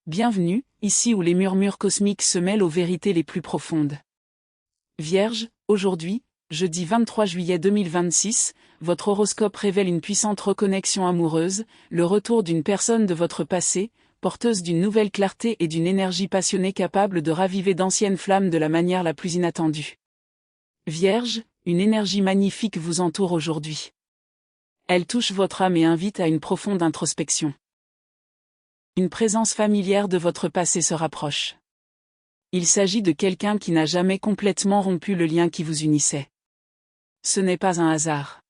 Bienvenue, ici où les murmures cosmiques se mêlent aux vérités les plus profondes. Vierge, aujourd'hui, jeudi 23 juillet 2026, votre horoscope révèle une puissante reconnexion amoureuse, le retour d'une personne de votre passé, porteuse d'une nouvelle clarté et d'une énergie passionnée capable de raviver d'anciennes flammes de la manière la plus inattendue. Vierge, une énergie magnifique vous entoure aujourd'hui. Elle touche votre âme et invite à une profonde introspection. Une présence familière de votre passé se rapproche. Il s'agit de quelqu'un qui n'a jamais complètement rompu le lien qui vous unissait. Ce n'est pas un hasard.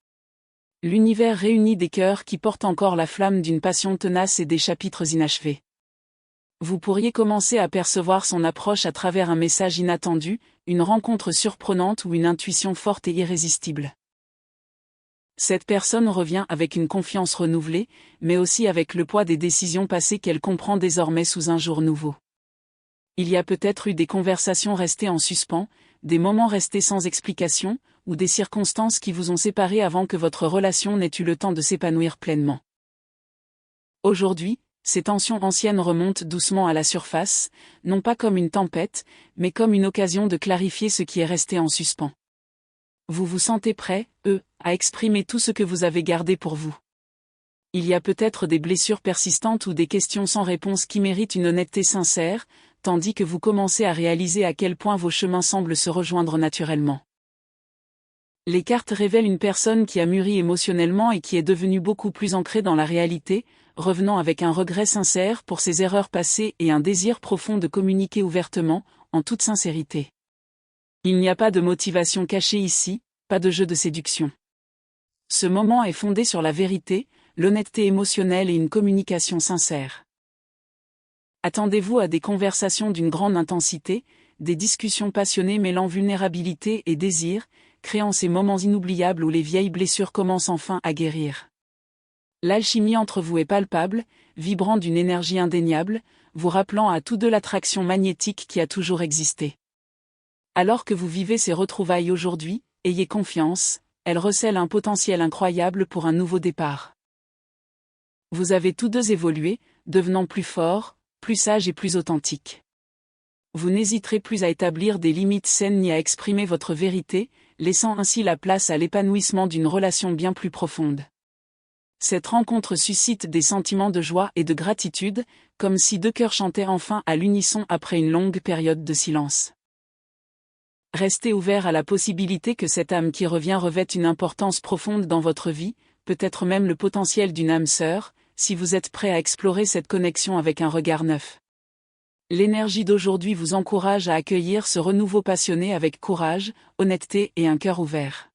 L'univers réunit des cœurs qui portent encore la flamme d'une passion tenace et des chapitres inachevés. Vous pourriez commencer à percevoir son approche à travers un message inattendu, une rencontre surprenante ou une intuition forte et irrésistible. Cette personne revient avec une confiance renouvelée, mais aussi avec le poids des décisions passées qu'elle comprend désormais sous un jour nouveau. Il y a peut-être eu des conversations restées en suspens, des moments restés sans explication, ou des circonstances qui vous ont séparés avant que votre relation n'ait eu le temps de s'épanouir pleinement. Aujourd'hui, ces tensions anciennes remontent doucement à la surface, non pas comme une tempête, mais comme une occasion de clarifier ce qui est resté en suspens. Vous vous sentez prêt, à exprimer tout ce que vous avez gardé pour vous. Il y a peut-être des blessures persistantes ou des questions sans réponse qui méritent une honnêteté sincère, tandis que vous commencez à réaliser à quel point vos chemins semblent se rejoindre naturellement. Les cartes révèlent une personne qui a mûri émotionnellement et qui est devenue beaucoup plus ancrée dans la réalité, revenant avec un regret sincère pour ses erreurs passées et un désir profond de communiquer ouvertement, en toute sincérité. Il n'y a pas de motivation cachée ici, pas de jeu de séduction. Ce moment est fondé sur la vérité, l'honnêteté émotionnelle et une communication sincère. Attendez-vous à des conversations d'une grande intensité, des discussions passionnées mêlant vulnérabilité et désir, créant ces moments inoubliables où les vieilles blessures commencent enfin à guérir. L'alchimie entre vous est palpable, vibrant d'une énergie indéniable, vous rappelant à tous deux l'attraction magnétique qui a toujours existé. Alors que vous vivez ces retrouvailles aujourd'hui, ayez confiance, elles recèlent un potentiel incroyable pour un nouveau départ. Vous avez tous deux évolué, devenant plus forts, plus sages et plus authentiques. Vous n'hésiterez plus à établir des limites saines ni à exprimer votre vérité, laissant ainsi la place à l'épanouissement d'une relation bien plus profonde. Cette rencontre suscite des sentiments de joie et de gratitude, comme si deux cœurs chantaient enfin à l'unisson après une longue période de silence. Restez ouvert à la possibilité que cette âme qui revient revête une importance profonde dans votre vie, peut-être même le potentiel d'une âme sœur, si vous êtes prêt à explorer cette connexion avec un regard neuf. L'énergie d'aujourd'hui vous encourage à accueillir ce renouveau passionné avec courage, honnêteté et un cœur ouvert.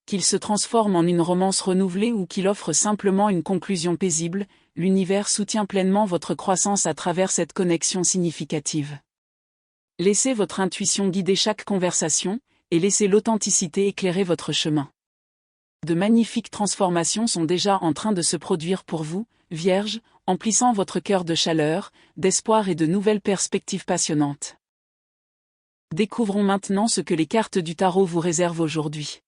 Qu'il se transforme en une romance renouvelée ou qu'il offre simplement une conclusion paisible, l'univers soutient pleinement votre croissance à travers cette connexion significative. Laissez votre intuition guider chaque conversation, et laissez l'authenticité éclairer votre chemin. De magnifiques transformations sont déjà en train de se produire pour vous, Vierge, emplissant votre cœur de chaleur, d'espoir et de nouvelles perspectives passionnantes. Découvrons maintenant ce que les cartes du tarot vous réservent aujourd'hui.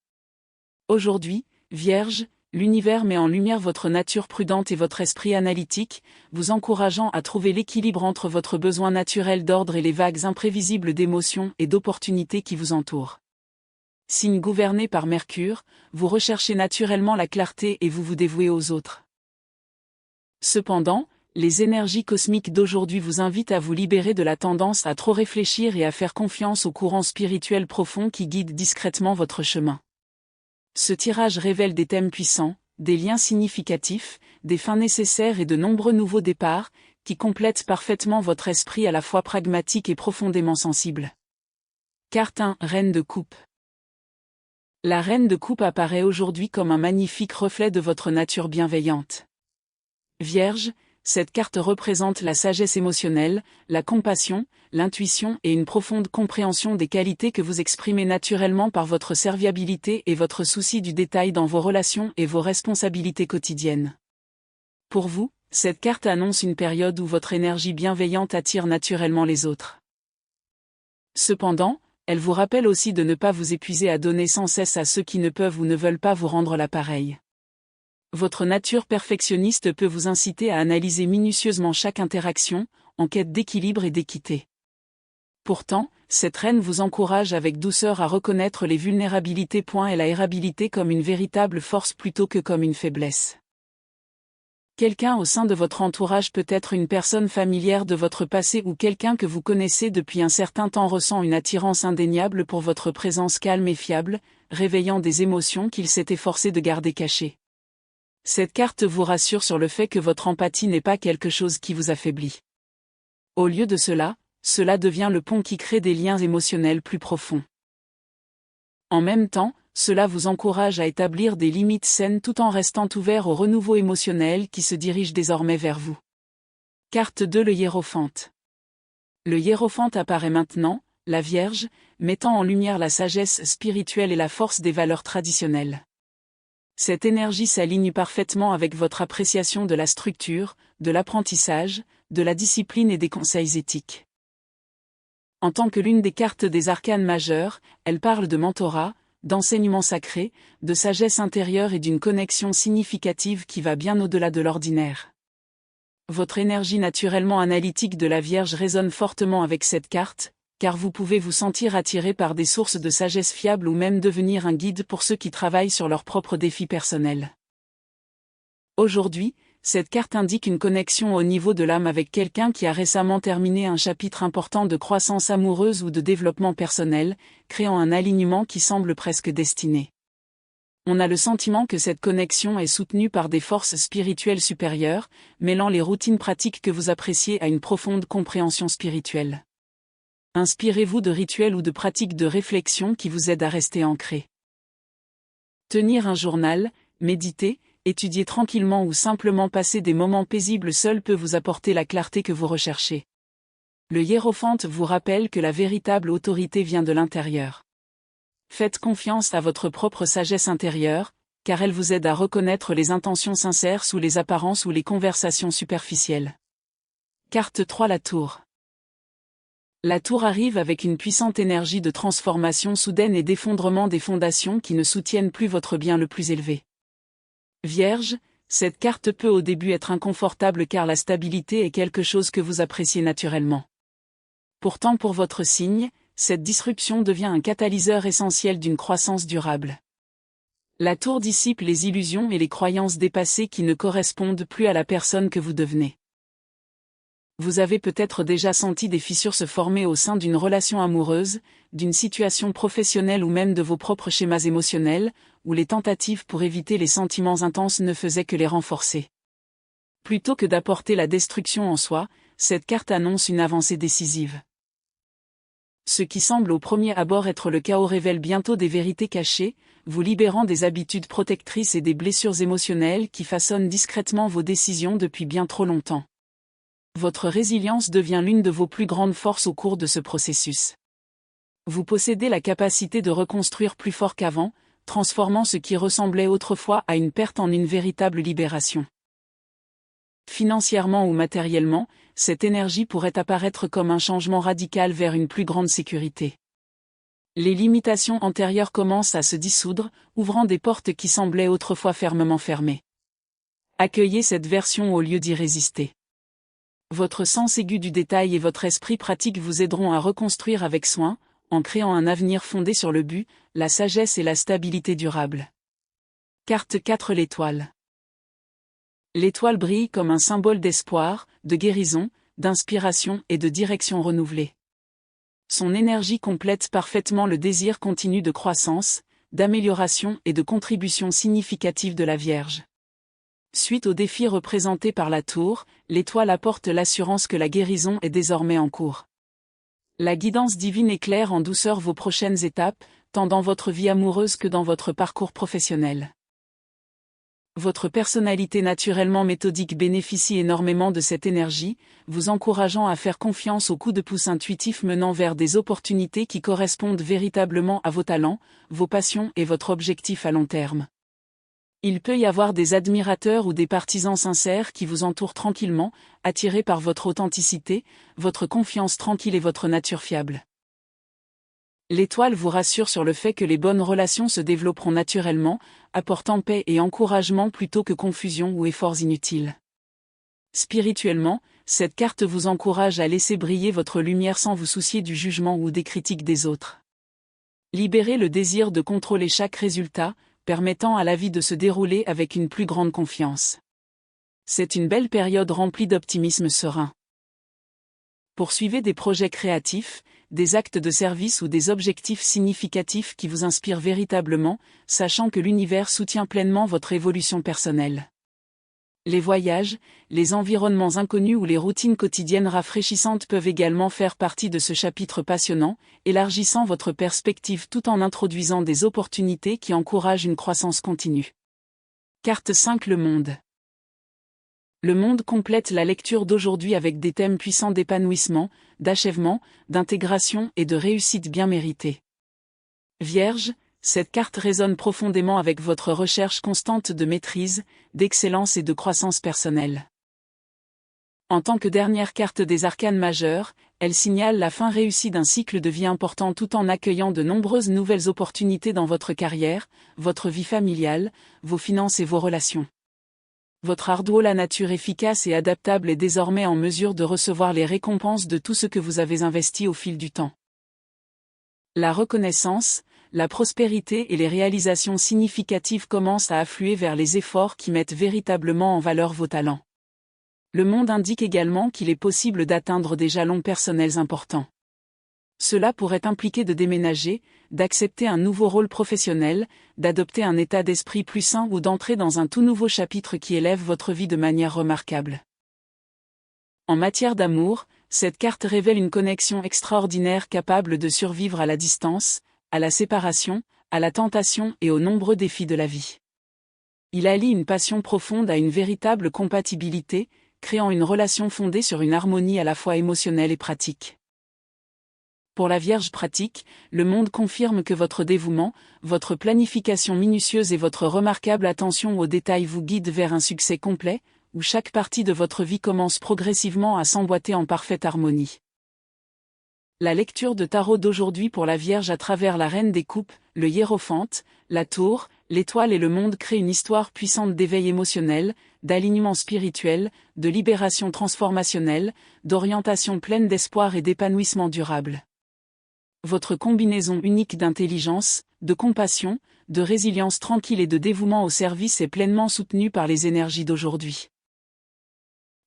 Aujourd'hui, Vierge, l'univers met en lumière votre nature prudente et votre esprit analytique, vous encourageant à trouver l'équilibre entre votre besoin naturel d'ordre et les vagues imprévisibles d'émotions et d'opportunités qui vous entourent. Signe gouverné par Mercure, vous recherchez naturellement la clarté et vous vous dévouez aux autres. Cependant, les énergies cosmiques d'aujourd'hui vous invitent à vous libérer de la tendance à trop réfléchir et à faire confiance aux courants spirituels profonds qui guident discrètement votre chemin. Ce tirage révèle des thèmes puissants, des liens significatifs, des fins nécessaires et de nombreux nouveaux départs, qui complètent parfaitement votre esprit à la fois pragmatique et profondément sensible. Carte 1, Reine de Coupe. La Reine de Coupe apparaît aujourd'hui comme un magnifique reflet de votre nature bienveillante. Vierge, cette carte représente la sagesse émotionnelle, la compassion, l'intuition et une profonde compréhension des qualités que vous exprimez naturellement par votre serviabilité et votre souci du détail dans vos relations et vos responsabilités quotidiennes. Pour vous, cette carte annonce une période où votre énergie bienveillante attire naturellement les autres. Cependant, elle vous rappelle aussi de ne pas vous épuiser à donner sans cesse à ceux qui ne peuvent ou ne veulent pas vous rendre l'appareil. Votre nature perfectionniste peut vous inciter à analyser minutieusement chaque interaction, en quête d'équilibre et d'équité. Pourtant, cette reine vous encourage avec douceur à reconnaître les vulnérabilités et la érabilité comme une véritable force plutôt que comme une faiblesse. Quelqu'un au sein de votre entourage, peut être une personne familière de votre passé ou quelqu'un que vous connaissez depuis un certain temps, ressent une attirance indéniable pour votre présence calme et fiable, réveillant des émotions qu'il s'est efforcé de garder cachées. Cette carte vous rassure sur le fait que votre empathie n'est pas quelque chose qui vous affaiblit. Au lieu de cela, cela devient le pont qui crée des liens émotionnels plus profonds. En même temps, cela vous encourage à établir des limites saines tout en restant ouvert au renouveau émotionnel qui se dirige désormais vers vous. Carte 2, le Hiérophante. Le Hiérophante apparaît maintenant, la Vierge, mettant en lumière la sagesse spirituelle et la force des valeurs traditionnelles. Cette énergie s'aligne parfaitement avec votre appréciation de la structure, de l'apprentissage, de la discipline et des conseils éthiques. En tant que l'une des cartes des arcanes majeures, elle parle de mentorat, d'enseignement sacré, de sagesse intérieure et d'une connexion significative qui va bien au-delà de l'ordinaire. Votre énergie naturellement analytique de la Vierge résonne fortement avec cette carte, car vous pouvez vous sentir attiré par des sources de sagesse fiables ou même devenir un guide pour ceux qui travaillent sur leurs propres défis personnels. Aujourd'hui, cette carte indique une connexion au niveau de l'âme avec quelqu'un qui a récemment terminé un chapitre important de croissance amoureuse ou de développement personnel, créant un alignement qui semble presque destiné. On a le sentiment que cette connexion est soutenue par des forces spirituelles supérieures, mêlant les routines pratiques que vous appréciez à une profonde compréhension spirituelle. Inspirez-vous de rituels ou de pratiques de réflexion qui vous aident à rester ancré. Tenir un journal, méditer, étudier tranquillement ou simplement passer des moments paisibles seul peut vous apporter la clarté que vous recherchez. Le Hiérophante vous rappelle que la véritable autorité vient de l'intérieur. Faites confiance à votre propre sagesse intérieure, car elle vous aide à reconnaître les intentions sincères sous les apparences ou les conversations superficielles. Carte 3, la Tour. La Tour arrive avec une puissante énergie de transformation soudaine et d'effondrement des fondations qui ne soutiennent plus votre bien le plus élevé. Vierge, cette carte peut au début être inconfortable car la stabilité est quelque chose que vous appréciez naturellement. Pourtant pour votre signe, cette disruption devient un catalyseur essentiel d'une croissance durable. La Tour dissipe les illusions et les croyances dépassées qui ne correspondent plus à la personne que vous devenez. Vous avez peut-être déjà senti des fissures se former au sein d'une relation amoureuse, d'une situation professionnelle ou même de vos propres schémas émotionnels, où les tentatives pour éviter les sentiments intenses ne faisaient que les renforcer. Plutôt que d'apporter la destruction en soi, cette carte annonce une avancée décisive. Ce qui semble au premier abord être le chaos révèle bientôt des vérités cachées, vous libérant des habitudes protectrices et des blessures émotionnelles qui façonnent discrètement vos décisions depuis bien trop longtemps. Votre résilience devient l'une de vos plus grandes forces au cours de ce processus. Vous possédez la capacité de reconstruire plus fort qu'avant, transformant ce qui ressemblait autrefois à une perte en une véritable libération. Financièrement ou matériellement, cette énergie pourrait apparaître comme un changement radical vers une plus grande sécurité. Les limitations antérieures commencent à se dissoudre, ouvrant des portes qui semblaient autrefois fermement fermées. Accueillez cette version au lieu d'y résister. Votre sens aigu du détail et votre esprit pratique vous aideront à reconstruire avec soin, en créant un avenir fondé sur le but, la sagesse et la stabilité durable. Carte 4, l'étoile. L'étoile brille comme un symbole d'espoir, de guérison, d'inspiration et de direction renouvelée. Son énergie complète parfaitement le désir continu de croissance, d'amélioration et de contribution significative de la Vierge. Suite aux défis représentés par la Tour, l'étoile apporte l'assurance que la guérison est désormais en cours. La guidance divine éclaire en douceur vos prochaines étapes, tant dans votre vie amoureuse que dans votre parcours professionnel. Votre personnalité naturellement méthodique bénéficie énormément de cette énergie, vous encourageant à faire confiance aux coups de pouce intuitifs menant vers des opportunités qui correspondent véritablement à vos talents, vos passions et votre objectif à long terme. Il peut y avoir des admirateurs ou des partisans sincères qui vous entourent tranquillement, attirés par votre authenticité, votre confiance tranquille et votre nature fiable. L'étoile vous rassure sur le fait que les bonnes relations se développeront naturellement, apportant paix et encouragement plutôt que confusion ou efforts inutiles. Spirituellement, cette carte vous encourage à laisser briller votre lumière sans vous soucier du jugement ou des critiques des autres. Libérez le désir de contrôler chaque résultat, permettant à la vie de se dérouler avec une plus grande confiance. C'est une belle période remplie d'optimisme serein. Poursuivez des projets créatifs, des actes de service ou des objectifs significatifs qui vous inspirent véritablement, sachant que l'univers soutient pleinement votre évolution personnelle. Les voyages, les environnements inconnus ou les routines quotidiennes rafraîchissantes peuvent également faire partie de ce chapitre passionnant, élargissant votre perspective tout en introduisant des opportunités qui encouragent une croissance continue. Carte 5 Le monde. Le monde complète la lecture d'aujourd'hui avec des thèmes puissants d'épanouissement, d'achèvement, d'intégration et de réussite bien méritée. Vierge, cette carte résonne profondément avec votre recherche constante de maîtrise, d'excellence et de croissance personnelle. En tant que dernière carte des arcanes majeures, elle signale la fin réussie d'un cycle de vie important tout en accueillant de nombreuses nouvelles opportunités dans votre carrière, votre vie familiale, vos finances et vos relations. Votre ardouo, la nature efficace et adaptable, est désormais en mesure de recevoir les récompenses de tout ce que vous avez investi au fil du temps. La reconnaissance, la prospérité et les réalisations significatives commencent à affluer vers les efforts qui mettent véritablement en valeur vos talents. Le monde indique également qu'il est possible d'atteindre des jalons personnels importants. Cela pourrait impliquer de déménager, d'accepter un nouveau rôle professionnel, d'adopter un état d'esprit plus sain ou d'entrer dans un tout nouveau chapitre qui élève votre vie de manière remarquable. En matière d'amour, cette carte révèle une connexion extraordinaire capable de survivre à la distance, à la séparation, à la tentation et aux nombreux défis de la vie. Il allie une passion profonde à une véritable compatibilité, créant une relation fondée sur une harmonie à la fois émotionnelle et pratique. Pour la Vierge pratique, le monde confirme que votre dévouement, votre planification minutieuse et votre remarquable attention aux détails vous guident vers un succès complet, où chaque partie de votre vie commence progressivement à s'emboîter en parfaite harmonie. La lecture de tarot d'aujourd'hui pour la Vierge à travers la Reine des Coupes, le Hiérophante, la Tour, l'étoile et le monde crée une histoire puissante d'éveil émotionnel, d'alignement spirituel, de libération transformationnelle, d'orientation pleine d'espoir et d'épanouissement durable. Votre combinaison unique d'intelligence, de compassion, de résilience tranquille et de dévouement au service est pleinement soutenue par les énergies d'aujourd'hui.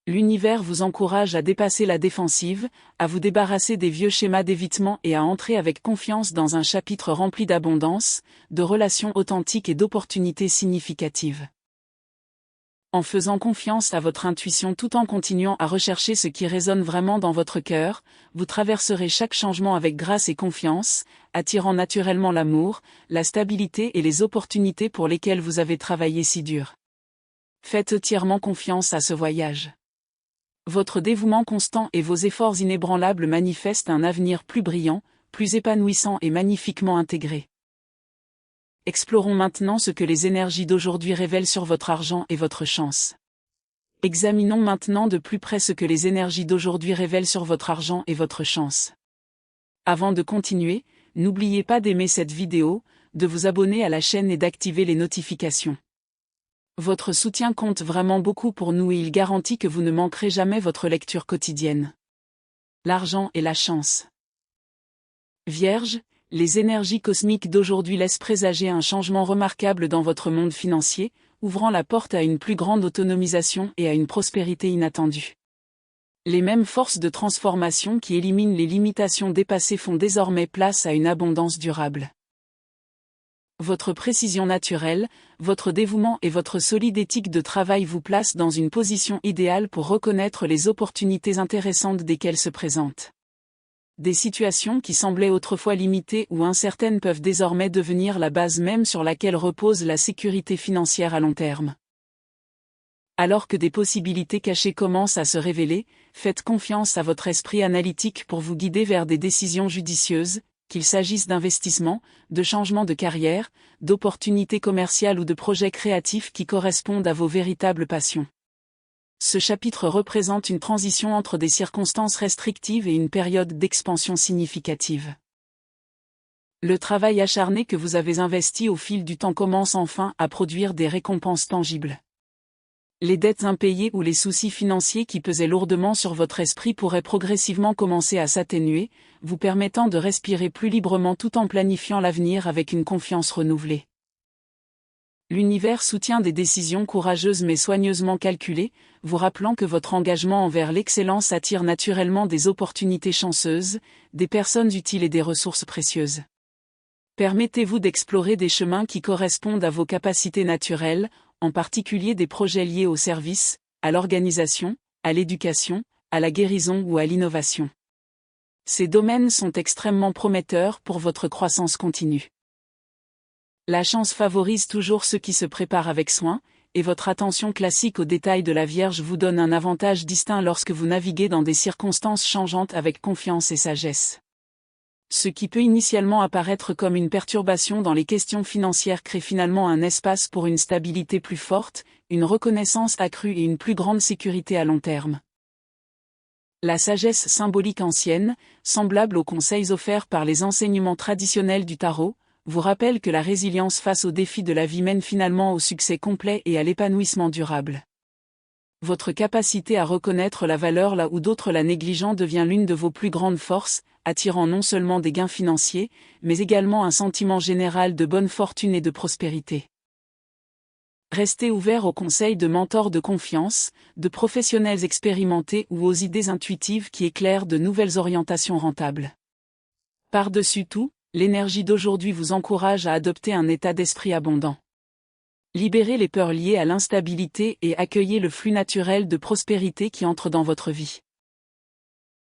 L'univers vous encourage à dépasser la défensive, à vous débarrasser des vieux schémas d'évitement et à entrer avec confiance dans un chapitre rempli d'abondance, de relations authentiques et d'opportunités significatives. En faisant confiance à votre intuition tout en continuant à rechercher ce qui résonne vraiment dans votre cœur, vous traverserez chaque changement avec grâce et confiance, attirant naturellement l'amour, la stabilité et les opportunités pour lesquelles vous avez travaillé si dur. Faites entièrement confiance à ce voyage. Votre dévouement constant et vos efforts inébranlables manifestent un avenir plus brillant, plus épanouissant et magnifiquement intégré. Explorons maintenant ce que les énergies d'aujourd'hui révèlent sur votre argent et votre chance. Examinons maintenant de plus près ce que les énergies d'aujourd'hui révèlent sur votre argent et votre chance. Avant de continuer, n'oubliez pas d'aimer cette vidéo, de vous abonner à la chaîne et d'activer les notifications. Votre soutien compte vraiment beaucoup pour nous et il garantit que vous ne manquerez jamais votre lecture quotidienne. L'argent et la chance. Vierge, les énergies cosmiques d'aujourd'hui laissent présager un changement remarquable dans votre monde financier, ouvrant la porte à une plus grande autonomisation et à une prospérité inattendue. Les mêmes forces de transformation qui éliminent les limitations dépassées font désormais place à une abondance durable. Votre précision naturelle, votre dévouement et votre solide éthique de travail vous placent dans une position idéale pour reconnaître les opportunités intéressantes desquelles se présentent. Des situations qui semblaient autrefois limitées ou incertaines peuvent désormais devenir la base même sur laquelle repose la sécurité financière à long terme. Alors que des possibilités cachées commencent à se révéler, faites confiance à votre esprit analytique pour vous guider vers des décisions judicieuses, qu'il s'agisse d'investissements, de changements de carrière, d'opportunités commerciales ou de projets créatifs qui correspondent à vos véritables passions. Ce chapitre représente une transition entre des circonstances restrictives et une période d'expansion significative. Le travail acharné que vous avez investi au fil du temps commence enfin à produire des récompenses tangibles. Les dettes impayées ou les soucis financiers qui pesaient lourdement sur votre esprit pourraient progressivement commencer à s'atténuer, vous permettant de respirer plus librement tout en planifiant l'avenir avec une confiance renouvelée. L'univers soutient des décisions courageuses mais soigneusement calculées, vous rappelant que votre engagement envers l'excellence attire naturellement des opportunités chanceuses, des personnes utiles et des ressources précieuses. Permettez-vous d'explorer des chemins qui correspondent à vos capacités naturelles, en particulier des projets liés au service, à l'organisation, à l'éducation, à la guérison ou à l'innovation. Ces domaines sont extrêmement prometteurs pour votre croissance continue. La chance favorise toujours ceux qui se préparent avec soin, et votre attention classique aux détails de la Vierge vous donne un avantage distinct lorsque vous naviguez dans des circonstances changeantes avec confiance et sagesse. Ce qui peut initialement apparaître comme une perturbation dans les questions financières crée finalement un espace pour une stabilité plus forte, une reconnaissance accrue et une plus grande sécurité à long terme. La sagesse symbolique ancienne, semblable aux conseils offerts par les enseignements traditionnels du tarot, vous rappelle que la résilience face aux défis de la vie mène finalement au succès complet et à l'épanouissement durable. Votre capacité à reconnaître la valeur là où d'autres la négligent devient l'une de vos plus grandes forces, attirant non seulement des gains financiers, mais également un sentiment général de bonne fortune et de prospérité. Restez ouvert aux conseils de mentors de confiance, de professionnels expérimentés ou aux idées intuitives qui éclairent de nouvelles orientations rentables. Par-dessus tout, l'énergie d'aujourd'hui vous encourage à adopter un état d'esprit abondant. Libérez les peurs liées à l'instabilité et accueillez le flux naturel de prospérité qui entre dans votre vie.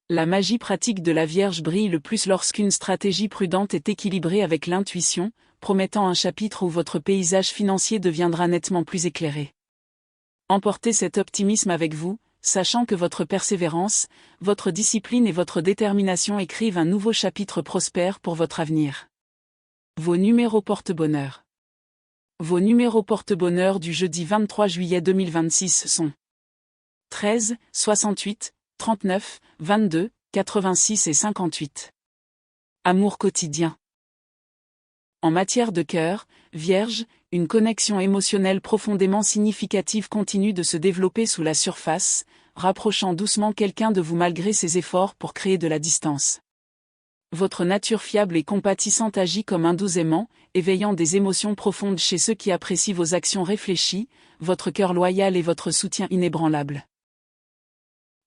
La magie pratique de la Vierge brille le plus lorsqu'une stratégie prudente est équilibrée avec l'intuition, promettant un chapitre où votre paysage financier deviendra nettement plus éclairé. Emportez cet optimisme avec vous, sachant que votre persévérance, votre discipline et votre détermination écrivent un nouveau chapitre prospère pour votre avenir. Vos numéros porte-bonheur. Vos numéros porte-bonheur du jeudi 23 juillet 2026 sont 13, 68, 39, 22, 86 et 58. Amour quotidien. En matière de cœur, Vierge, une connexion émotionnelle profondément significative continue de se développer sous la surface, rapprochant doucement quelqu'un de vous malgré ses efforts pour créer de la distance. Votre nature fiable et compatissante agit comme un doux aimant, éveillant des émotions profondes chez ceux qui apprécient vos actions réfléchies, votre cœur loyal et votre soutien inébranlable.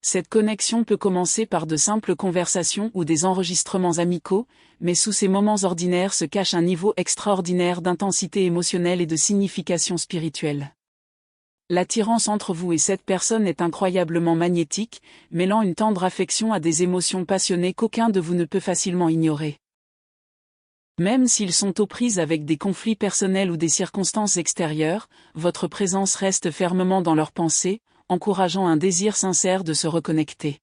Cette connexion peut commencer par de simples conversations ou des enregistrements amicaux, mais sous ces moments ordinaires se cache un niveau extraordinaire d'intensité émotionnelle et de signification spirituelle. L'attirance entre vous et cette personne est incroyablement magnétique, mêlant une tendre affection à des émotions passionnées qu'aucun de vous ne peut facilement ignorer. Même s'ils sont aux prises avec des conflits personnels ou des circonstances extérieures, votre présence reste fermement dans leurs pensées, encourageant un désir sincère de se reconnecter.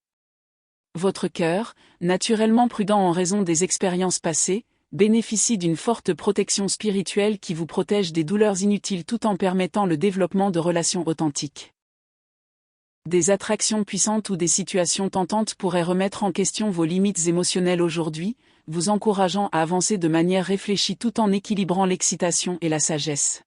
Votre cœur, naturellement prudent en raison des expériences passées, bénéficie d'une forte protection spirituelle qui vous protège des douleurs inutiles tout en permettant le développement de relations authentiques. Des attractions puissantes ou des situations tentantes pourraient remettre en question vos limites émotionnelles aujourd'hui, vous encourageant à avancer de manière réfléchie tout en équilibrant l'excitation et la sagesse.